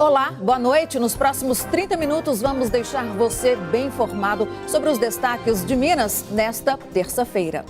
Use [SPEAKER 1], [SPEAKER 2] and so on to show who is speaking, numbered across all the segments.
[SPEAKER 1] Olá, boa noite. Nos próximos 30 minutos vamos deixar você bem informado sobre os destaques de Minas nesta terça-feira.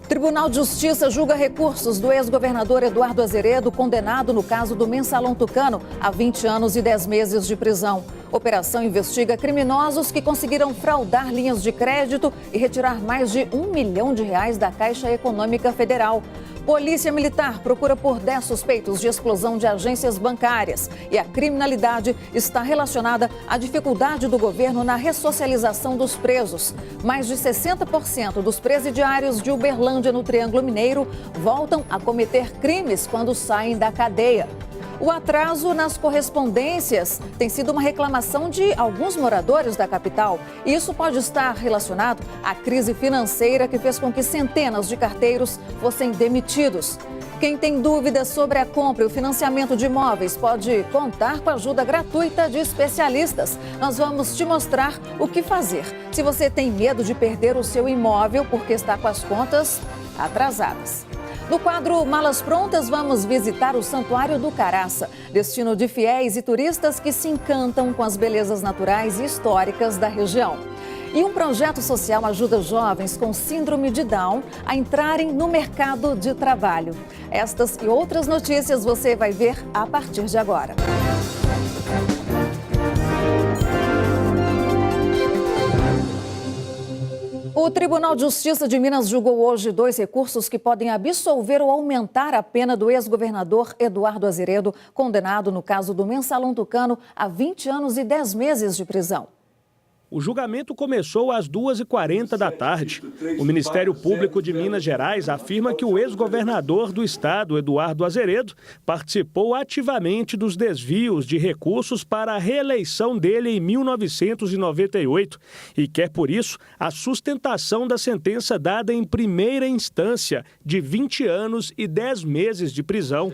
[SPEAKER 1] Tribunal de Justiça julga recursos do ex-governador Eduardo Azeredo, condenado no caso do Mensalão Tucano a 20 anos e 10 meses de prisão. Operação investiga criminosos que conseguiram fraudar linhas de crédito e retirar mais de R$1 milhão da Caixa Econômica Federal. Polícia Militar procura por 10 suspeitos de explosão de agências bancárias. E a criminalidade está relacionada à dificuldade do governo na ressocialização dos presos. Mais de 60% dos presidiários de Uberlândia, no Triângulo Mineiro, voltam a cometer crimes quando saem da cadeia. O atraso nas correspondências tem sido uma reclamação de alguns moradores da capital. E isso pode estar relacionado à crise financeira que fez com que centenas de carteiros fossem demitidos. Quem tem dúvidas sobre a compra e o financiamento de imóveis pode contar com a ajuda gratuita de especialistas. Nós vamos te mostrar o que fazer se você tem medo de perder o seu imóvel porque está com as contas atrasadas. No quadro Malas Prontas, vamos visitar o Santuário do Caraça, destino de fiéis e turistas que se encantam com as belezas naturais e históricas da região. E um projeto social ajuda jovens com síndrome de Down a entrarem no mercado de trabalho. Estas e outras notícias você vai ver a partir de agora. O Tribunal de Justiça de Minas julgou hoje 2 recursos que podem absolver ou aumentar a pena do ex-governador Eduardo Azeredo, condenado no caso do Mensalão Tucano a 20 anos e 10 meses de prisão.
[SPEAKER 2] O julgamento começou às 2h40 da tarde. O Ministério Público de Minas Gerais afirma que o ex-governador do estado, Eduardo Azeredo, participou ativamente dos desvios de recursos para a reeleição dele em 1998 e quer, por isso, a sustentação da sentença dada em primeira instância de 20 anos e 10 meses de prisão.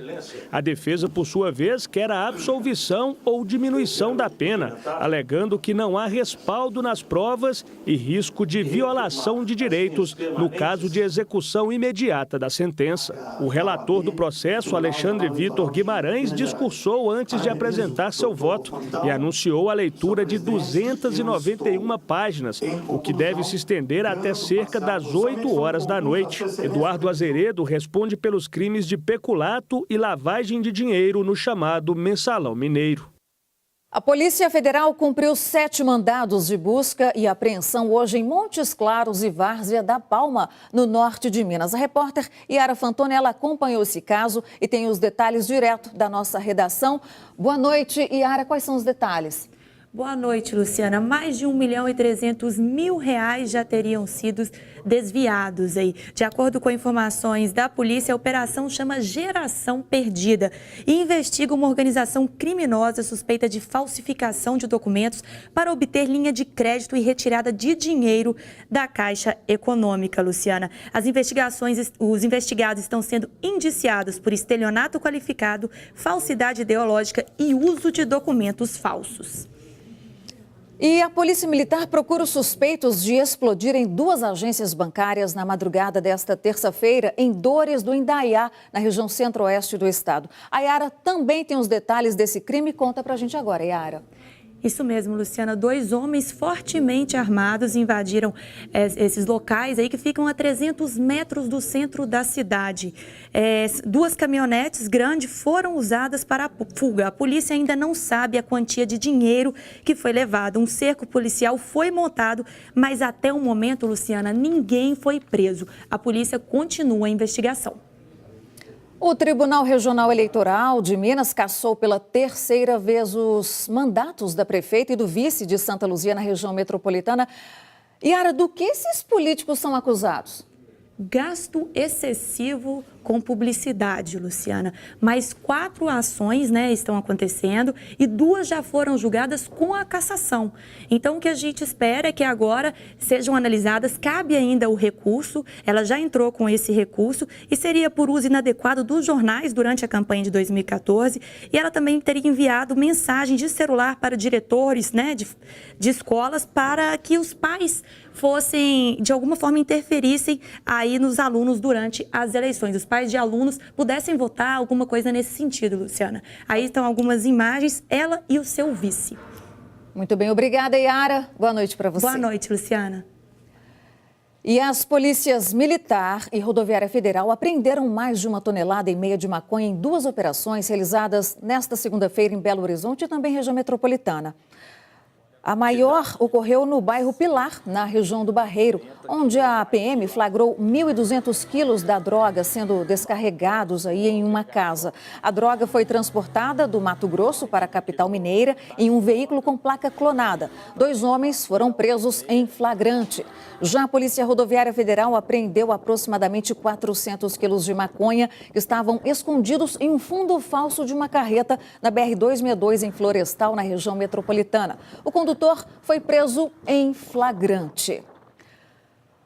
[SPEAKER 2] A defesa, por sua vez, quer a absolvição ou diminuição da pena, alegando que não há respaldo nas provas e risco de violação de direitos no caso de execução imediata da sentença. O relator do processo, Alexandre Vitor Guimarães, discursou antes de apresentar seu voto e anunciou a leitura de 291 páginas, o que deve se estender até cerca das 8 horas da noite. Eduardo Azeredo responde pelos crimes de peculato e lavagem de dinheiro no chamado Mensalão Mineiro.
[SPEAKER 1] A Polícia Federal cumpriu 7 mandados de busca e apreensão hoje em Montes Claros e Várzea da Palma, no norte de Minas. A repórter Yara Fantoni, ela acompanhou esse caso e tem os detalhes direto da nossa redação. Boa noite, Yara. Quais são os detalhes?
[SPEAKER 3] Boa noite, Luciana. Mais de R$1.300.000 já teriam sido desviados aí. De acordo com informações da polícia, a operação chama Geração Perdida e investiga uma organização criminosa suspeita de falsificação de documentos para obter linha de crédito e retirada de dinheiro da Caixa Econômica, Luciana. Os investigados estão sendo indiciados por estelionato qualificado, falsidade ideológica e uso de documentos falsos.
[SPEAKER 1] E a Polícia Militar procura os suspeitos de explodirem 2 agências bancárias na madrugada desta terça-feira em Dores do Indaiá, na região centro-oeste do estado. A Yara também tem os detalhes desse crime. Conta pra gente agora, Yara.
[SPEAKER 3] Isso mesmo, Luciana. 2 homens fortemente armados invadiram esses locais aí que ficam a 300 metros do centro da cidade. 2 caminhonetes grandes foram usadas para a fuga. A polícia ainda não sabe a quantia de dinheiro que foi levado. Um cerco policial foi montado, mas até o momento, Luciana, ninguém foi preso. A polícia continua a investigação.
[SPEAKER 1] O Tribunal Regional Eleitoral de Minas cassou pela 3ª vez os mandatos da prefeita e do vice de Santa Luzia na região metropolitana. Yara, do que esses políticos são acusados?
[SPEAKER 3] Gasto excessivo com publicidade, Luciana. Mais 4 ações, estão acontecendo e 2 já foram julgadas com a cassação. Então, o que a gente espera é que agora sejam analisadas, cabe ainda o recurso, ela já entrou com esse recurso e seria por uso inadequado dos jornais durante a campanha de 2014 e ela também teria enviado mensagem de celular para diretores, de escolas para que os pais fossem, de alguma forma, interferissem aí nos alunos durante as eleições. Os pais de alunos pudessem votar, alguma coisa nesse sentido, Luciana. Aí estão algumas imagens, ela e o seu vice.
[SPEAKER 1] Muito bem, obrigada, Yara. Boa noite para você.
[SPEAKER 3] Boa noite, Luciana.
[SPEAKER 1] E as polícias militar e rodoviária federal apreenderam mais de 1,5 toneladas de maconha em 2 operações realizadas nesta segunda-feira em Belo Horizonte e também região metropolitana. A maior ocorreu no bairro Pilar, na região do Barreiro, onde a PM flagrou 1.200 quilos da droga sendo descarregados aí em uma casa. A droga foi transportada do Mato Grosso para a capital mineira em um veículo com placa clonada. 2 homens foram presos em flagrante. Já a Polícia Rodoviária Federal apreendeu aproximadamente 400 quilos de maconha que estavam escondidos em um fundo falso de uma carreta na BR-262 em Florestal, na região metropolitana. O condutor foi preso em flagrante.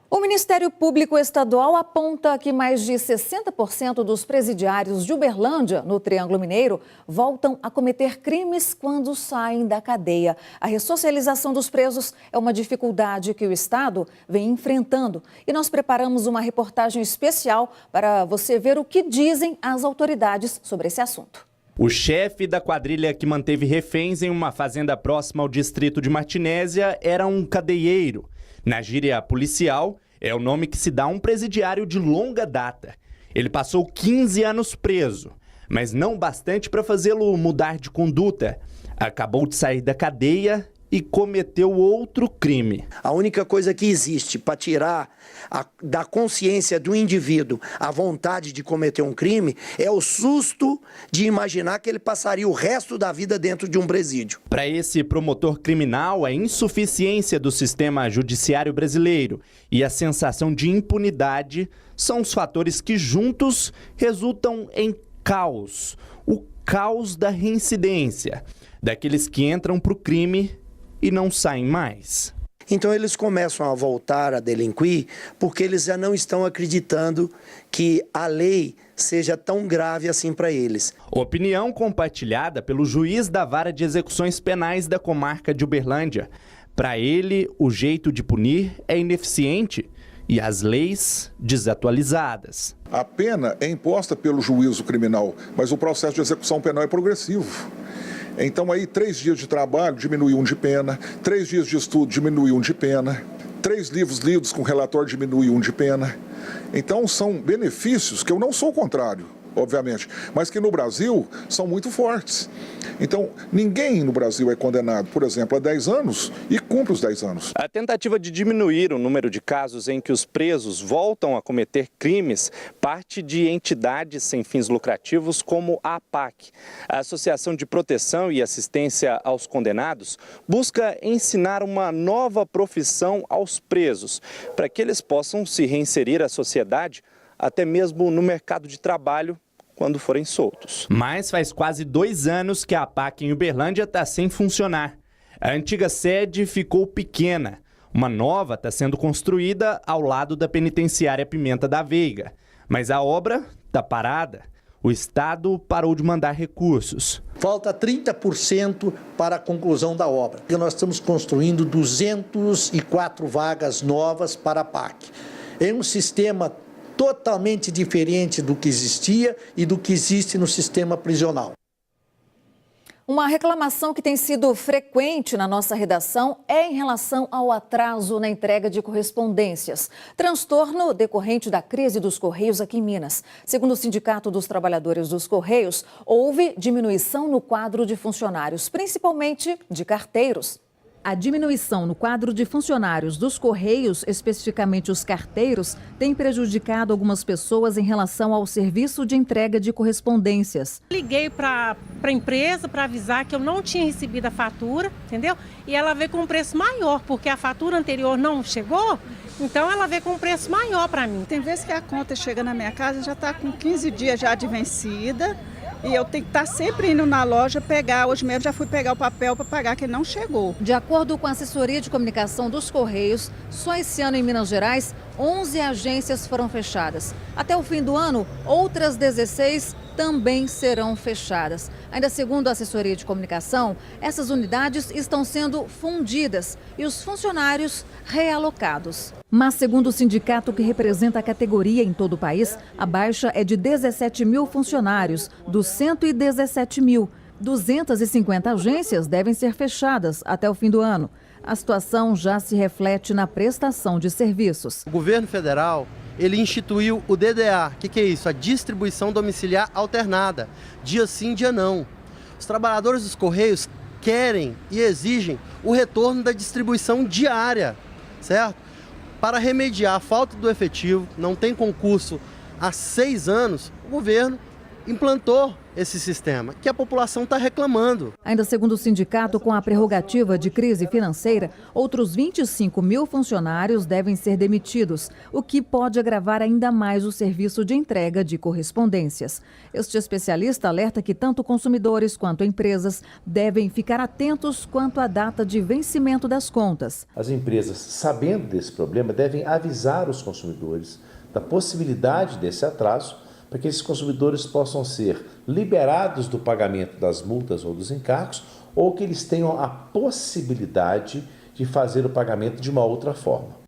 [SPEAKER 1] O Ministério Público Estadual aponta que mais de 60% dos presidiários de Uberlândia, no Triângulo Mineiro, voltam a cometer crimes quando saem da cadeia. A ressocialização dos presos é uma dificuldade que o Estado vem enfrentando. E nós preparamos uma reportagem especial para você ver o que dizem as autoridades sobre esse assunto.
[SPEAKER 4] O chefe da quadrilha que manteve reféns em uma fazenda próxima ao distrito de Martinésia era um cadeieiro. Na gíria policial, é o nome que se dá a um presidiário de longa data. Ele passou 15 anos preso, mas não bastante para fazê-lo mudar de conduta. Acabou de sair da cadeia e cometeu outro crime.
[SPEAKER 5] A única coisa que existe para tirar da consciência do indivíduo a vontade de cometer um crime é o susto de imaginar que ele passaria o resto da vida dentro de um presídio.
[SPEAKER 4] Para esse promotor criminal, a insuficiência do sistema judiciário brasileiro e a sensação de impunidade são os fatores que juntos resultam em caos. O caos da reincidência, daqueles que entram para o crime e não saem mais.
[SPEAKER 5] Então eles começam a voltar a delinquir porque eles já não estão acreditando que a lei seja tão grave assim para eles.
[SPEAKER 4] Opinião compartilhada pelo juiz da Vara de Execuções Penais da comarca de Uberlândia. Para ele, o jeito de punir é ineficiente e as leis desatualizadas.
[SPEAKER 6] A pena é imposta pelo juízo criminal, mas o processo de execução penal é progressivo. Então aí 3 dias de trabalho diminui 1 de pena, 3 dias de estudo diminui 1 de pena, 3 livros lidos com relatório diminui 1 de pena. Então são benefícios que eu não sou contrário, obviamente, mas que no Brasil são muito fortes. Então ninguém no Brasil é condenado, por exemplo, a 10 anos e cumpre os 10 anos.
[SPEAKER 4] A tentativa de diminuir o número de casos em que os presos voltam a cometer crimes parte de entidades sem fins lucrativos como a APAC. A Associação de Proteção e Assistência aos Condenados busca ensinar uma nova profissão aos presos, para que eles possam se reinserir à sociedade, até mesmo no mercado de trabalho, quando forem soltos. Mas faz quase 2 anos que a APAC em Uberlândia está sem funcionar. A antiga sede ficou pequena. Uma nova está sendo construída ao lado da penitenciária Pimenta da Veiga. Mas a obra está parada. O Estado parou de mandar recursos.
[SPEAKER 7] Falta 30% para a conclusão da obra. E nós estamos construindo 204 vagas novas para a APAC. É um sistema totalmente diferente do que existia e do que existe no sistema prisional.
[SPEAKER 1] Uma reclamação que tem sido frequente na nossa redação é em relação ao atraso na entrega de correspondências. Transtorno decorrente da crise dos Correios aqui em Minas. Segundo o Sindicato dos Trabalhadores dos Correios, houve diminuição no quadro de funcionários, principalmente de carteiros. A diminuição no quadro de funcionários dos Correios, especificamente os carteiros, tem prejudicado algumas pessoas em relação ao serviço de entrega de correspondências.
[SPEAKER 8] Liguei para a empresa para avisar que eu não tinha recebido a fatura, entendeu? E ela veio com um preço maior, porque a fatura anterior não chegou, então ela veio com um preço maior para mim.
[SPEAKER 9] Tem vezes que a conta chega na minha casa já está com 15 dias já de vencida E eu tenho que estar sempre indo na loja pegar. Hoje mesmo já fui pegar o papel para pagar, que não chegou.
[SPEAKER 1] De acordo com a assessoria de comunicação dos Correios, só esse ano em Minas Gerais, 11 agências foram fechadas. Até o fim do ano, outras 16 também serão fechadas. Ainda segundo a assessoria de comunicação, essas unidades estão sendo fundidas e os funcionários realocados. Mas segundo o sindicato que representa a categoria em todo o país, a baixa é de 17 mil funcionários, dos 117 mil. 250 agências devem ser fechadas até o fim do ano. A situação já se reflete na prestação de serviços.
[SPEAKER 10] O governo federal, ele instituiu o DDA. O que é isso? A distribuição domiciliar alternada. Dia sim, dia não. Os trabalhadores dos Correios querem e exigem o retorno da distribuição diária, certo? Para remediar a falta do efetivo, não tem concurso há 6 anos, o governo implantou esse sistema, que a população está reclamando.
[SPEAKER 1] Ainda segundo o sindicato, com a prerrogativa de crise financeira, outros 25 mil funcionários devem ser demitidos, o que pode agravar ainda mais o serviço de entrega de correspondências. Este especialista alerta que tanto consumidores quanto empresas devem ficar atentos quanto à data de vencimento das contas.
[SPEAKER 11] As empresas, sabendo desse problema, devem avisar os consumidores da possibilidade desse atraso, para que esses consumidores possam ser liberados do pagamento das multas ou dos encargos, ou que eles tenham a possibilidade de fazer o pagamento de uma outra forma.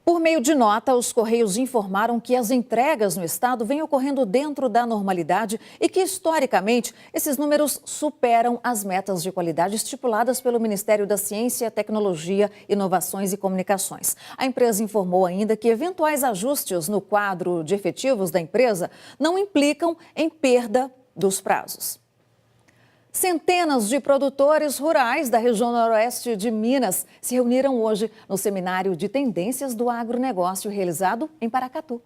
[SPEAKER 1] Por meio de nota, os Correios informaram que as entregas no estado vêm ocorrendo dentro da normalidade e que, historicamente, esses números superam as metas de qualidade estipuladas pelo Ministério da Ciência, Tecnologia, Inovações e Comunicações. A empresa informou ainda que eventuais ajustes no quadro de efetivos da empresa não implicam em perda dos prazos. Centenas de produtores rurais da região noroeste de Minas se reuniram hoje no Seminário de Tendências do Agronegócio realizado em Paracatu.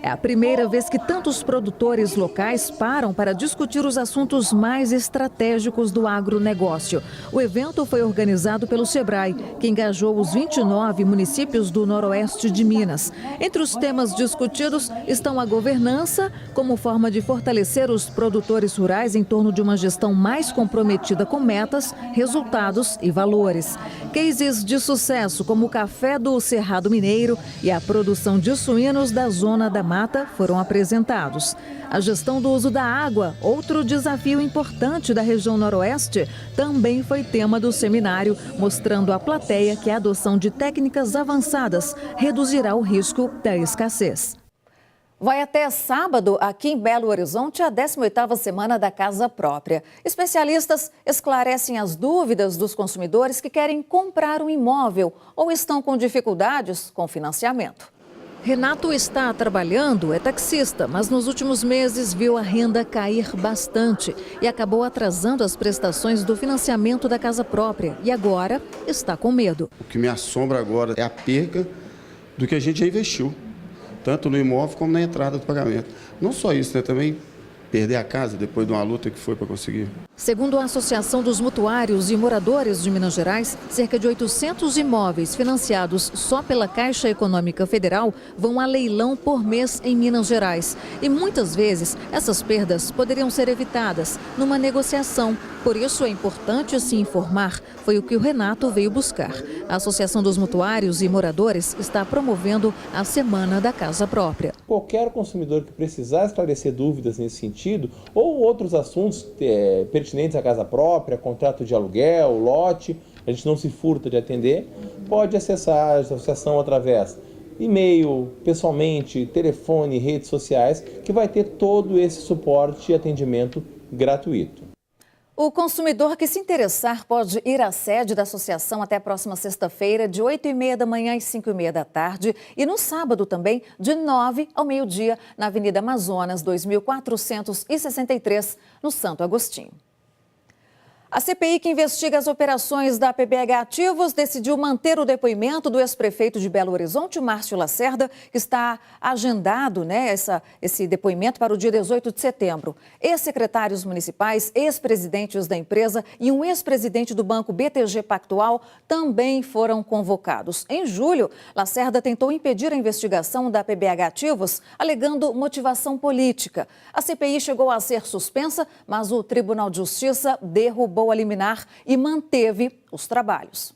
[SPEAKER 1] É a primeira vez que tantos produtores locais param para discutir os assuntos mais estratégicos do agronegócio. O evento foi organizado pelo Sebrae, que engajou os 29 municípios do noroeste de Minas. Entre os temas discutidos estão a governança, como forma de fortalecer os produtores rurais em torno de uma gestão mais comprometida com metas, resultados e valores. Cases de sucesso, como o café do Cerrado Mineiro e a produção de suínos da Zona da Mata, foram apresentados. A gestão do uso da água, outro desafio importante da região noroeste, também foi tema do seminário, mostrando à plateia que a adoção de técnicas avançadas reduzirá o risco da escassez. Vai até sábado, aqui em Belo Horizonte, a 18ª Semana da Casa Própria. Especialistas esclarecem as dúvidas dos consumidores que querem comprar um imóvel ou estão com dificuldades com financiamento. Renato está trabalhando, é taxista, mas nos últimos meses viu a renda cair bastante e acabou atrasando as prestações do financiamento da casa própria e agora está com medo.
[SPEAKER 12] O que me assombra agora é a perca do que a gente já investiu, tanto no imóvel como na entrada do pagamento. Não só isso, né? Também perder a casa depois de uma luta que foi para conseguir.
[SPEAKER 1] Segundo a Associação dos Mutuários e Moradores de Minas Gerais, cerca de 800 imóveis financiados só pela Caixa Econômica Federal vão a leilão por mês em Minas Gerais. E muitas vezes essas perdas poderiam ser evitadas numa negociação. Por isso é importante se informar, foi o que o Renato veio buscar. A Associação dos Mutuários e Moradores está promovendo a Semana da Casa Própria.
[SPEAKER 13] Qualquer consumidor que precisar esclarecer dúvidas nesse sentido ou outros assuntos pertinentes à casa própria, contrato de aluguel, lote, a gente não se furta de atender, pode acessar a associação através e-mail, pessoalmente, telefone, redes sociais, que vai ter todo esse suporte e atendimento gratuito.
[SPEAKER 1] O consumidor que se interessar pode ir à sede da associação até a próxima sexta-feira, de 8h30 da manhã às 5h30 da tarde, e no sábado também, de 9 ao meio-dia, na Avenida Amazonas, 2463, no Santo Agostinho. A CPI que investiga as operações da PBH Ativos decidiu manter o depoimento do ex-prefeito de Belo Horizonte, Márcio Lacerda, que está agendado, esse depoimento para o dia 18 de setembro. Ex-secretários municipais, ex-presidentes da empresa e um ex-presidente do banco BTG Pactual também foram convocados. Em julho, Lacerda tentou impedir a investigação da PBH Ativos, alegando motivação política. A CPI chegou a ser suspensa, mas o Tribunal de Justiça derrubou a liminar e manteve os trabalhos.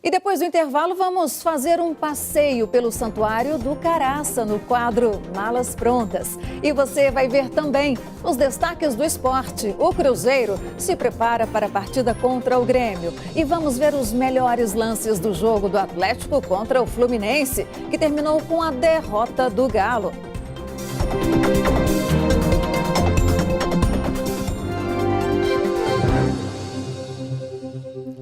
[SPEAKER 1] E depois do intervalo, vamos fazer um passeio pelo Santuário do Caraça, no quadro Malas Prontas. E você vai ver também os destaques do esporte. O Cruzeiro se prepara para a partida contra o Grêmio. E vamos ver os melhores lances do jogo do Atlético contra o Fluminense, que terminou com a derrota do Galo.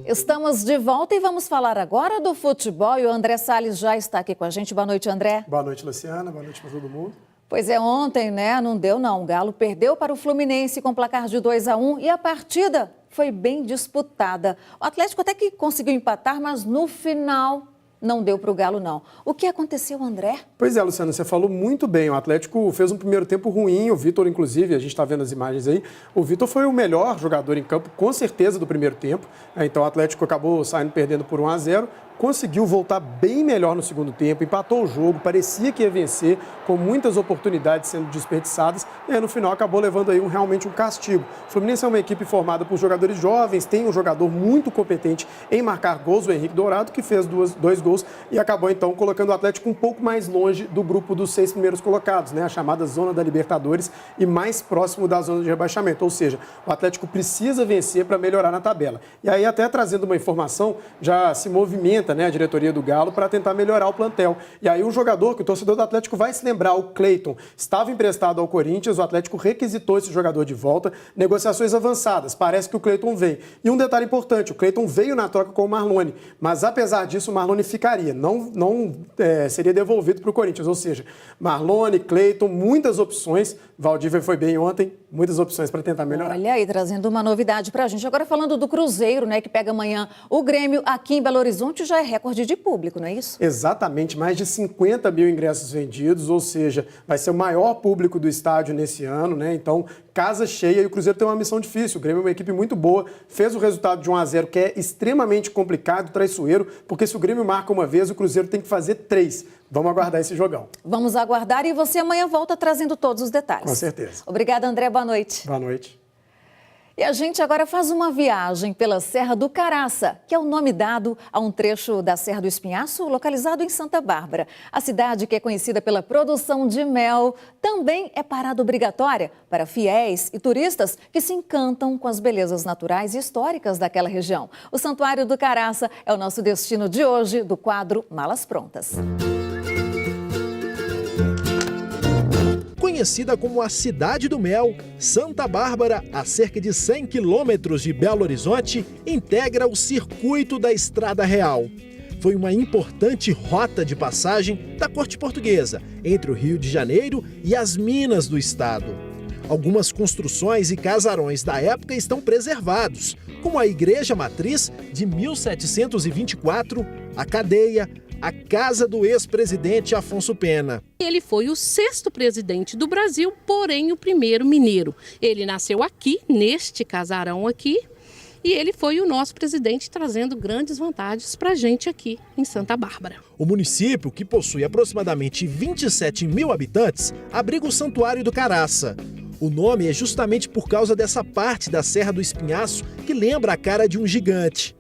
[SPEAKER 1] Estamos de volta e vamos falar agora do futebol. E o André Salles já está aqui com a gente. Boa noite, André.
[SPEAKER 14] Boa noite, Luciana. Boa noite para todo mundo.
[SPEAKER 1] Pois é, ontem, não deu não. O Galo perdeu para o Fluminense com placar de 2-1 e a partida foi bem disputada. O Atlético até que conseguiu empatar, mas no final não deu para o Galo, não. O que aconteceu, André?
[SPEAKER 14] Pois é, Luciana, você falou muito bem. O Atlético fez um primeiro tempo ruim. O Vitor, inclusive, a gente está vendo as imagens aí. O Vitor foi o melhor jogador em campo, com certeza, do primeiro tempo. Então, o Atlético acabou saindo perdendo por 1-0. Conseguiu voltar bem melhor no segundo tempo, empatou o jogo, parecia que ia vencer, com muitas oportunidades sendo desperdiçadas, e aí no final acabou levando aí realmente um castigo. O Fluminense é uma equipe formada por jogadores jovens, tem um jogador muito competente em marcar gols, o Henrique Dourado, que fez dois gols e acabou então colocando o Atlético um pouco mais longe do grupo dos 6 primeiros colocados, a chamada zona da Libertadores, e mais próximo da zona de rebaixamento, ou seja, o Atlético precisa vencer para melhorar na tabela. E aí até trazendo uma informação, já se movimenta a diretoria do Galo para tentar melhorar o plantel. E aí um jogador que o torcedor do Atlético vai se lembrar, o Cleiton, estava emprestado ao Corinthians, o Atlético requisitou esse jogador de volta, negociações avançadas, parece que o Cleiton vem. E um detalhe importante, o Cleiton veio na troca com o Marlone, mas apesar disso o Marlone ficaria, não seria devolvido para o Corinthians, ou seja, Marlone, Cleiton, muitas opções, Valdívia foi bem ontem, muitas opções para tentar melhorar.
[SPEAKER 1] Olha aí, trazendo uma novidade para a gente. Agora falando do Cruzeiro, que pega amanhã o Grêmio aqui em Belo Horizonte, já é recorde de público, não é isso?
[SPEAKER 14] Exatamente, mais de 50 mil ingressos vendidos, ou seja, vai ser o maior público do estádio nesse ano, Então, casa cheia, e o Cruzeiro tem uma missão difícil. O Grêmio é uma equipe muito boa, fez o resultado de 1-0, que é extremamente complicado, traiçoeiro, porque se o Grêmio marca uma vez, o Cruzeiro tem que fazer 3. Vamos aguardar esse jogão.
[SPEAKER 1] Vamos aguardar e você amanhã volta trazendo todos os detalhes.
[SPEAKER 14] Com certeza.
[SPEAKER 1] Obrigada, André. Boa noite.
[SPEAKER 14] Boa noite.
[SPEAKER 1] E a gente agora faz uma viagem pela Serra do Caraça, que é o nome dado a um trecho da Serra do Espinhaço, localizado em Santa Bárbara. A cidade, que é conhecida pela produção de mel, também é parada obrigatória para fiéis e turistas que se encantam com as belezas naturais e históricas daquela região. O Santuário do Caraça é o nosso destino de hoje, do quadro Malas Prontas.
[SPEAKER 15] Conhecida como a Cidade do Mel, Santa Bárbara, a cerca de 100 quilômetros de Belo Horizonte, integra o circuito da Estrada Real. Foi uma importante rota de passagem da corte portuguesa, entre o Rio de Janeiro e as minas do estado. Algumas construções e casarões da época estão preservados, como a Igreja Matriz, de 1724, a Cadeia, a casa do ex-presidente Afonso Pena.
[SPEAKER 16] Ele foi o 6º presidente do Brasil, porém o primeiro mineiro. Ele nasceu aqui, neste casarão aqui, e ele foi o nosso presidente, trazendo grandes vantagens para a gente aqui em Santa Bárbara.
[SPEAKER 15] O município, que possui aproximadamente 27 mil habitantes, abriga o Santuário do Caraça. O nome é justamente por causa dessa parte da Serra do Espinhaço que lembra a cara de um gigante.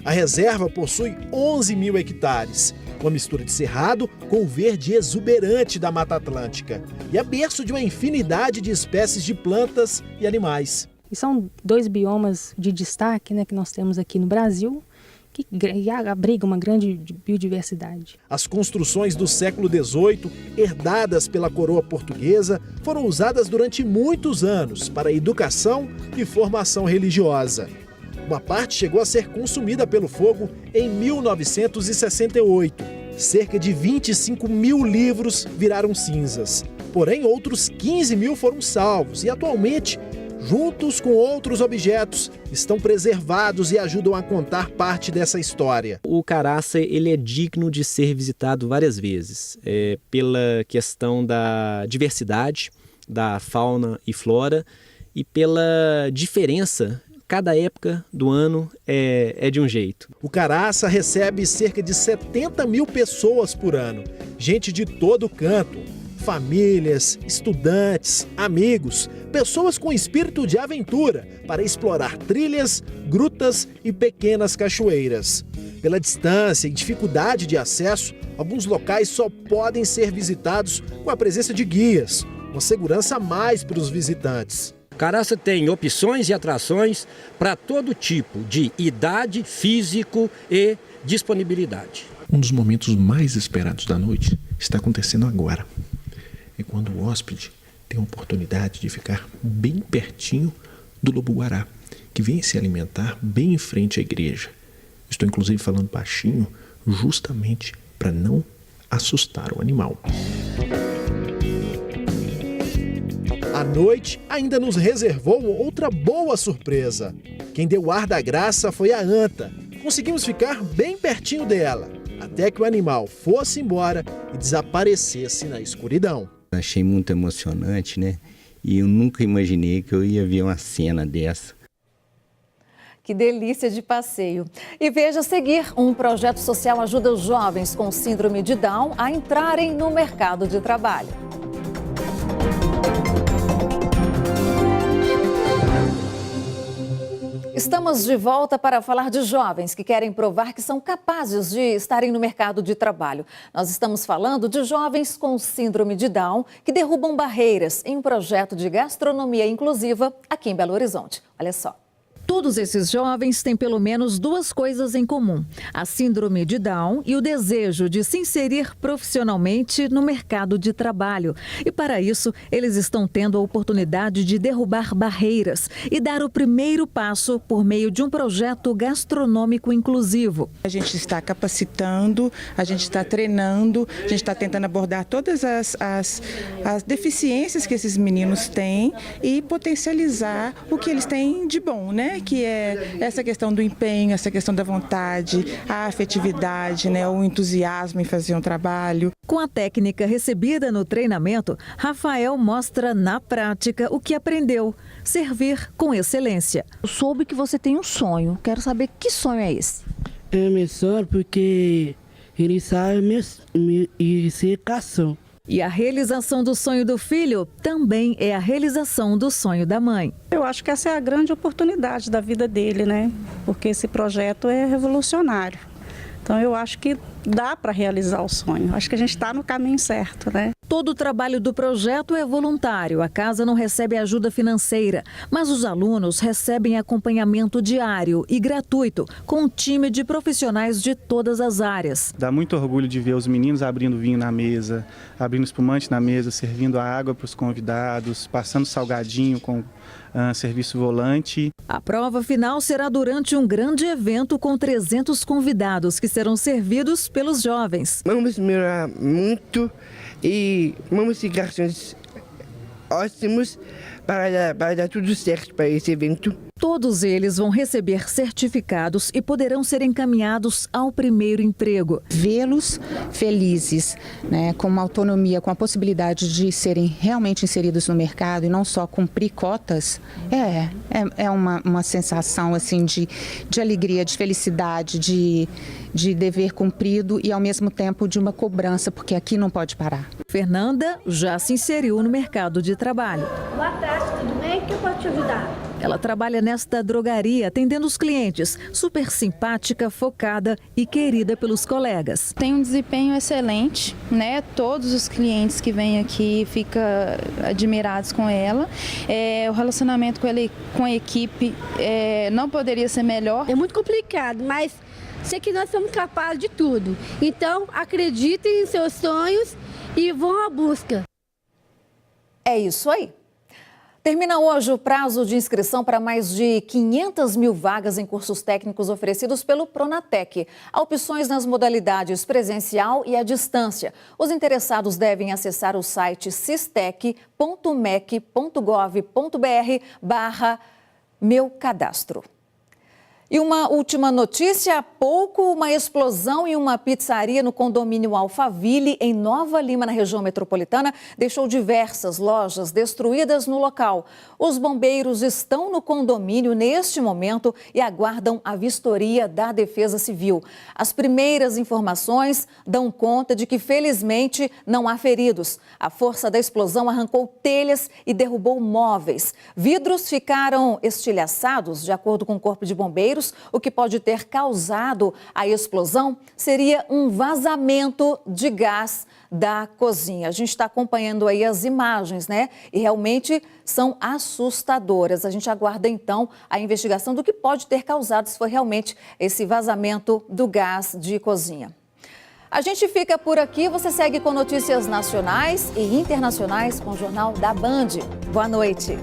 [SPEAKER 15] A reserva possui 11 mil hectares, uma mistura de cerrado com o verde exuberante da Mata Atlântica. E é berço de uma infinidade de espécies de plantas e animais.
[SPEAKER 17] E são 2 biomas de destaque que nós temos aqui no Brasil, que abrigam uma grande biodiversidade.
[SPEAKER 15] As construções do século XVIII, herdadas pela coroa portuguesa, foram usadas durante muitos anos para educação e formação religiosa. Uma parte chegou a ser consumida pelo fogo em 1968. Cerca de 25 mil livros viraram cinzas. Porém, outros 15 mil foram salvos e, atualmente, juntos com outros objetos, estão preservados e ajudam a contar parte dessa história.
[SPEAKER 18] O Caraça, ele é digno de ser visitado várias vezes, pela questão da diversidade, da fauna e flora e pela diferença. Cada época do ano é de um jeito.
[SPEAKER 15] O Caraça recebe cerca de 70 mil pessoas por ano. Gente de todo canto. Famílias, estudantes, amigos, pessoas com espírito de aventura para explorar trilhas, grutas e pequenas cachoeiras. Pela distância e dificuldade de acesso, alguns locais só podem ser visitados com a presença de guias, uma segurança a mais para os visitantes.
[SPEAKER 19] Caraça tem opções e atrações para todo tipo de idade, físico e disponibilidade.
[SPEAKER 20] Um dos momentos mais esperados da noite está acontecendo agora. É quando o hóspede tem a oportunidade de ficar bem pertinho do lobo-guará, que vem se alimentar bem em frente à igreja. Estou inclusive falando baixinho, justamente para não assustar o animal.
[SPEAKER 15] A noite ainda nos reservou outra boa surpresa. Quem deu o ar da graça foi a anta. Conseguimos ficar bem pertinho dela, até que o animal fosse embora e desaparecesse na escuridão.
[SPEAKER 21] Achei muito emocionante, né? E eu nunca imaginei que eu ia ver uma cena dessa.
[SPEAKER 1] Que delícia de passeio. E veja a seguir, um projeto social ajuda os jovens com síndrome de Down a entrarem no mercado de trabalho. Estamos de volta para falar de jovens que querem provar que são capazes de estarem no mercado de trabalho. Nós estamos falando de jovens com síndrome de Down que derrubam barreiras em um projeto de gastronomia inclusiva aqui em Belo Horizonte. Olha só. Todos esses jovens têm pelo menos duas coisas em comum: a síndrome de Down e o desejo de se inserir profissionalmente no mercado de trabalho. E para isso, eles estão tendo a oportunidade de derrubar barreiras e dar o primeiro passo por meio de um projeto gastronômico inclusivo.
[SPEAKER 22] A gente está capacitando, a gente está treinando, a gente está tentando abordar todas as deficiências que esses meninos têm e potencializar o que eles têm de bom, né? Que é essa questão do empenho, essa questão da vontade, a afetividade, né, o entusiasmo em fazer um trabalho.
[SPEAKER 1] Com a técnica recebida no treinamento, Rafael mostra na prática o que aprendeu: servir com excelência.
[SPEAKER 23] Eu soube que você tem um sonho. Quero saber que sonho é esse.
[SPEAKER 24] É meu sonho porque ele sabe educação.
[SPEAKER 1] E a realização do sonho do filho também é a realização do sonho da mãe.
[SPEAKER 9] Eu acho que essa é a grande oportunidade da vida dele, né? Porque esse projeto é revolucionário. Então eu acho que dá para realizar o sonho. Acho que a gente está no caminho certo, né?
[SPEAKER 1] Todo o trabalho do projeto é voluntário. A casa não recebe ajuda financeira, mas os alunos recebem acompanhamento diário e gratuito com um time de profissionais de todas as áreas.
[SPEAKER 25] Dá muito orgulho de ver os meninos abrindo vinho na mesa, abrindo espumante na mesa, servindo a água para os convidados, passando salgadinho com serviço volante.
[SPEAKER 1] A prova final será durante um grande evento com 300 convidados que serão servidos pelos jovens.
[SPEAKER 24] Vamos melhorar muito e vamos ter garçons ótimos para dar tudo certo para esse evento.
[SPEAKER 1] Todos eles vão receber certificados e poderão ser encaminhados ao primeiro emprego.
[SPEAKER 26] Vê-los felizes, né, com uma autonomia, com a possibilidade de serem realmente inseridos no mercado e não só cumprir cotas, é uma sensação assim, de alegria, de felicidade, de dever cumprido e ao mesmo tempo de uma cobrança, porque aqui não pode parar.
[SPEAKER 1] Fernanda já se inseriu no mercado de trabalho.
[SPEAKER 27] Boa tarde, tudo bem? O que eu posso te ajudar?
[SPEAKER 1] Ela trabalha nesta drogaria, atendendo os clientes, super simpática, focada e querida pelos colegas.
[SPEAKER 28] Tem um desempenho excelente, né? Todos os clientes que vêm aqui ficam admirados com ela. O relacionamento com a equipe não poderia ser melhor.
[SPEAKER 27] É muito complicado, mas sei que nós somos capazes de tudo. Então, acreditem em seus sonhos e vão à busca.
[SPEAKER 1] É isso aí. Termina hoje o prazo de inscrição para mais de 500 mil vagas em cursos técnicos oferecidos pelo Pronatec. Há opções nas modalidades presencial e à distância. Os interessados devem acessar o site sistec.mec.gov.br/meu-cadastro. E uma última notícia: há pouco, uma explosão em uma pizzaria no condomínio Alphaville, em Nova Lima, na região metropolitana, deixou diversas lojas destruídas no local. Os bombeiros estão no condomínio neste momento e aguardam a vistoria da Defesa Civil. As primeiras informações dão conta de que, felizmente, não há feridos. A força da explosão arrancou telhas e derrubou móveis. Vidros ficaram estilhaçados, de acordo com o Corpo de Bombeiros. O que pode ter causado a explosão seria um vazamento de gás da cozinha. A gente está acompanhando aí as imagens, né? E realmente são assustadoras. A gente aguarda então a investigação do que pode ter causado, se foi realmente esse vazamento do gás de cozinha. A gente fica por aqui. Você segue com notícias nacionais e internacionais com o Jornal da Band. Boa noite.